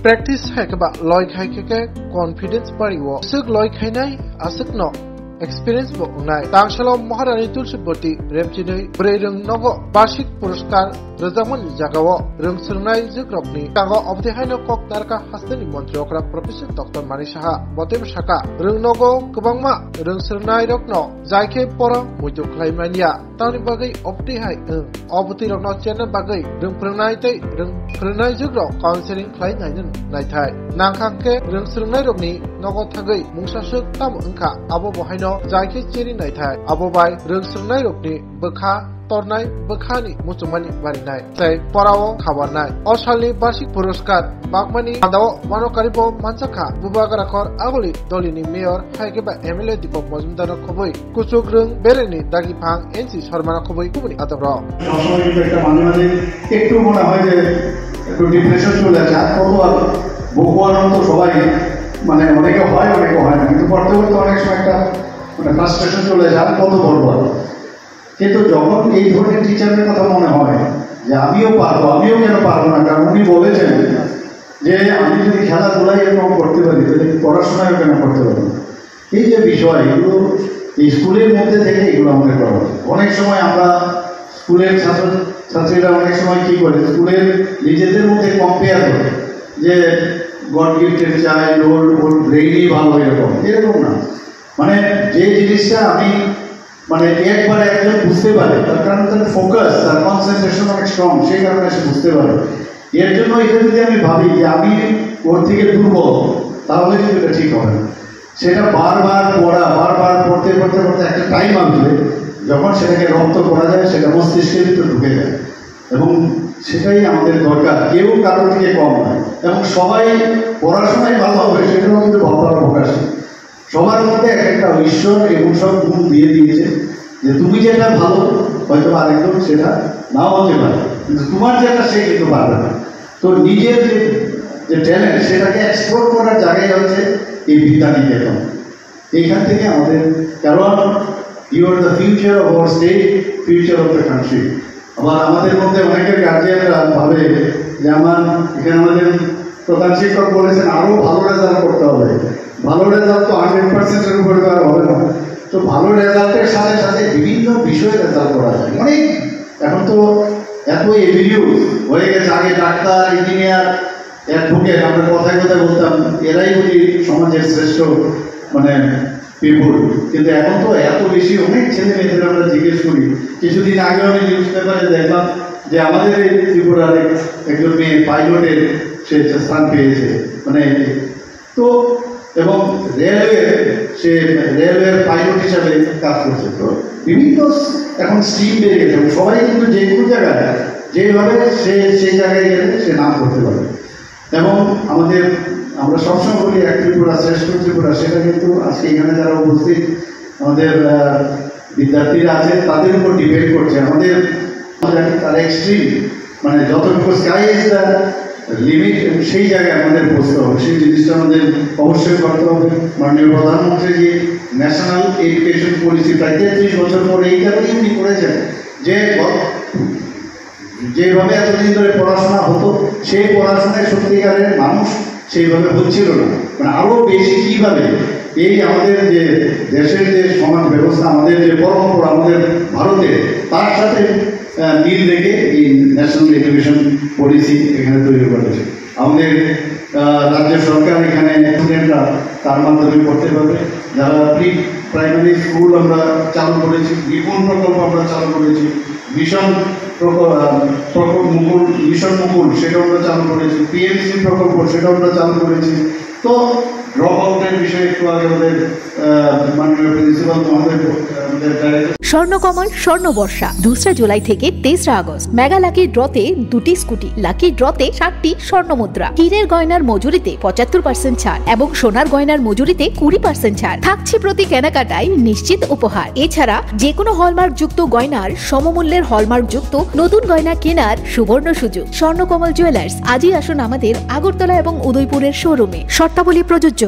Practice hackaba loy khaikeke confidence pariwo suk loy khainai asuk no experience bo unai tangshalo maharani tulsipoti remchinai breirung nogo bashik puruskar Rajaman Jagawa Rungsurnai Zukrokni Kago of the Hino Kok Narka Hastani Montrokra Professor Dr. Manishaha Botem Shaka Rungnogo Kubangma Rungsurnai Rokno Zaike Pora Mujo Klaimania Tani Bagay of the Hai Obati Rokno Channel Bagay Rungprunai Rungprunai Zugro Counseling Klai Naitai Nankanke Rungsurnai Rokni Nogo Tagay Musashuk Tam Unka Abo Bohino Zaike Cheri Naitai Abobai Rungsurnai Rokni Bukha Tornai Bukhani Musumani Varinai Say Porao Kawanai Oshali Bashik Puruskar Bakmani Adao Manokaribo Mansaka Bubagarakor Agoli Dolini Mayor Haigeba Emile Dipok Mozumdano Koboi Kusugrung Bereni Dagipang NC Sharmana Koboi Kubuni Adabro একটু মনে হয় যে একটু depression চলে আসে আর কত আর বহুয়ার তো সবাই মানে অনেকে হয় না কিন্তু পড়তে অনেক সময় একটা মানে ফ্রাস্ট্রেশন চলে আসে আর কত বড় কিন্তু যখন এই ধরনের টিচারের কথা মনে হয় যে আমিও কেন পারবো না কারণ উনি বলেছেন যে আমি যদি খেলাধুলাই এরকম করতে পারি তাহলে পড়াশোনাও কেন করতে পারি এই যে বিষয় এগুলো এই স্কুলের মধ্যে থেকে এগুলো আমাদের করা অনেক সময় আমরা স্কুলের ছাত্রীরা অনেক সময় কী করে স্কুলের নিজেদের মধ্যে কম্পেয়ার করে যে গড গিফটেড চাইল্ড ওর ব্রেইনই ভালো এরকম না মানে যে জিনিসটা আমি মানে একবারে একজন বুঝতে পারে তার কারণ তার ফোকাস তার কনসেন্ট্রেশন অনেক স্ট্রং সেই কারণে সে বুঝতে পারে এর জন্য এটা যদি আমি ভাবি যে আমি ওর থেকে দুর্বল তাহলে কিন্তু এটা ঠিক হবে না সেটা বারবার পড়তে একটা টাইম আসবে যখন সেটাকে রপ্ত করা যায় সেটা মস্তিষ্কের ভিতরে ঢুকে যায় এবং সেটাই আমাদের দরকার কেউ কারোর থেকে কম নয় এবং সবাই পড়াশোনায় ভালো হবে সেটাও কিন্তু ভাবনার প্রকাশ সবার মধ্যে একটা ঈশ্বর এবং সব গুণ দিয়ে দিয়েছে যে তুমি যেটা ভালো হয়তো আরেকজন সেটা নাও হতে পারে কিন্তু তোমার যেটা সে কিন্তু পারবে না তো নিজের যে ট্যালেন্ট সেটাকে এক্সপ্লোর করার জায়গায় হচ্ছে এই বিদ্যানিকেতন এইখান থেকে আমাদের কারণ you are the future of our state future of the country আবার আমাদের মধ্যে অনেকের গার্জিয়ানরা ভাবে যে এখানে আমাদের প্রধান শিক্ষক বলেছেন আরও ভালো রেজাল্ট করতে হবে ভালো রেজাল্ট তো 100%-এর উপরে দেওয়া হবে না তো ভালো রেজাল্টের সাথে সাথে বিভিন্ন বিষয়ে রেজাল্ট করা যায় অনেক এখন তো এত এভিনিউ হয়ে গেছে আগে ডাক্তার ইঞ্জিনিয়ার অ্যাডভোকেট আমরা কথায় বলতাম এরাই বলি সমাজের শ্রেষ্ঠ মানে পিপুল কিন্তু এখন তো এত বেশি অনেক ছেলে মেয়েদের আমরা জিজ্ঞেস করি কিছুদিন আগে আমি নিউজ পেপারে দেখলাম যে আমাদের এই ত্রিপুরার একজন মেয়ে পাইলটের সে স্থান পেয়েছে মানে তো এবং রেলওয়ের পাইলট হিসাবে কাজ করছে তো বিভিন্ন এখন স্ট্রিম বেড়ে গেছে সবাই কিন্তু যে কোনো জায়গায় যেভাবে সেই জায়গায় গেলে সে নাম করতে পারে এবং আমরা সবসময় বলি এক ত্রিপুরা শ্রেষ্ঠ ত্রিপুরা সেটা কিন্তু আজকে এখানে যারা উপস্থিত আমাদের বিদ্যার্থীরা আছে তাদের উপর ডিপেন্ড করছে আমাদের তার এক্সট্রিম মানে যতটুকু স্কাই ইজ দ্য লিমিট সেই জায়গায় আমাদের বসতে হবে সেই জিনিসটা আমাদের অবশ্যই করতে হবে মাননীয় প্রধানমন্ত্রী যে ন্যাশনাল এডুকেশন পলিসি প্রায় 33 বছর পরে এই কারণেই উনি করেছেন যে যেভাবে এতদিন ধরে পড়াশোনা হতো সেই পড়াশোনায় সত্যিকারের মানুষ সেইভাবে হচ্ছিল না মানে আরও বেশি কীভাবে এই আমাদের যে দেশের যে সমাজ ব্যবস্থা আমাদের যে পরম্পরা আমাদের ভারতের তার সাথে মিল রেখে এই ন্যাশনাল এডুকেশন পলিসি এখানে তৈরি করেছে আমাদের রাজ্য সরকার এখানে স্টুডেন্টরা তার মাধ্যমে করতে পারবে যারা প্রি প্রাইমারি স্কুল আমরা চালু করেছি নিপুণ প্রকল্প আমরা চালু করেছি মিশন মুকুল সেটাও আমরা চালু করেছি পিএমসি প্রকল্প সেটাও আমরা চালু করেছি তো ড্রপ আউটের বিষয়ে একটু আগে আমাদের মাননীয় প্রিন্সিপাল স্বর্ণকমল স্বর্ণবর্ষা 2 জুলাই থেকে 23 আগস্ট মেগা লাকি ড্রতে 2টি স্কুটি লাকি ড্রতে 7টি স্বর্ণ মুদ্রা হীরের গয়নার মজুরিতে 75% ছাড় এবং সোনার গয়নার মজুরিতে 20% ছাড় থাকছে প্রতি কেনাকাটায় নিশ্চিত উপহার এছাড়া যে কোনো হলমার্ক যুক্ত গয়নার সমমূল্যের হলমার্ক যুক্ত নতুন গয়না কেনার সুবর্ণ সুযোগ স্বর্ণকমল জুয়েলার্স আজই আসুন আমাদের আগরতলা এবং উদয়পুরের শোরুমে শর্তাবলী প্রযোজ্য